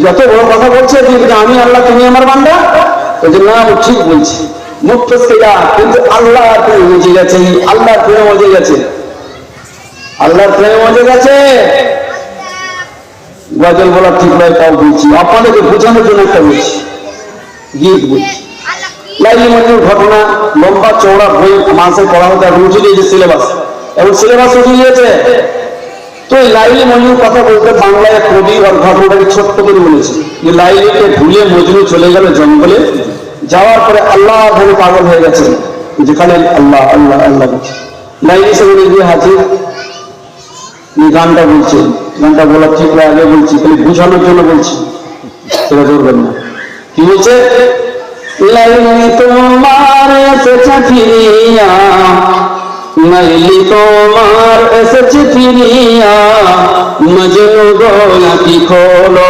যত বড় কথা বলছে যে আমি আল্লাহ তুমি আমার বান্দা, ওই জন্য না ঠিক বলছি, মুখ ফসকে যা, কিন্তু আল্লাহ প্রেমে মজে গেছে, আল্লাহর প্রেমে মজে গেছে, আল্লাহর প্রেমে মজে গেছে। গজল বলা ঠিক নয়, তাও বলছি, আপনাদেরকে বোঝানোর জন্য একটা বলছি, গীত বলছি। লাইলি মজনুর ঘটনা লম্বা চওড়া বই মাসে পড়া হতো, এখন উঠে দিয়েছে সিলেবাস, এবং সিলেবাস উঠে দিয়েছে। তো এই লাইলি মজনুর কথা বলতে বাংলায় কবি আর ঘটনাটাকে ছোট্ট করে বলেছে যে লাইলিকে ভুলে মজনু চলে গেল জঙ্গলে, যাওয়ার পরে আল্লাহ ধরে পাগল হয়ে গেছে, যেখানে আল্লাহ আল্লাহ আল্লাহ। লাইলি সেখানে গিয়ে হাজির, গানটা বলছে, গানটা বলা ঠিক নয়, আগে বলছি, খালি বোঝানোর জন্য বলছি, সেটা ধরবেন না। কি বলছে? লাইলি তোমার এসেছে ফিরিয়া, লাইলি তোমার এসেছে ফিরিয়া, মজনু গো নাকি খোলো।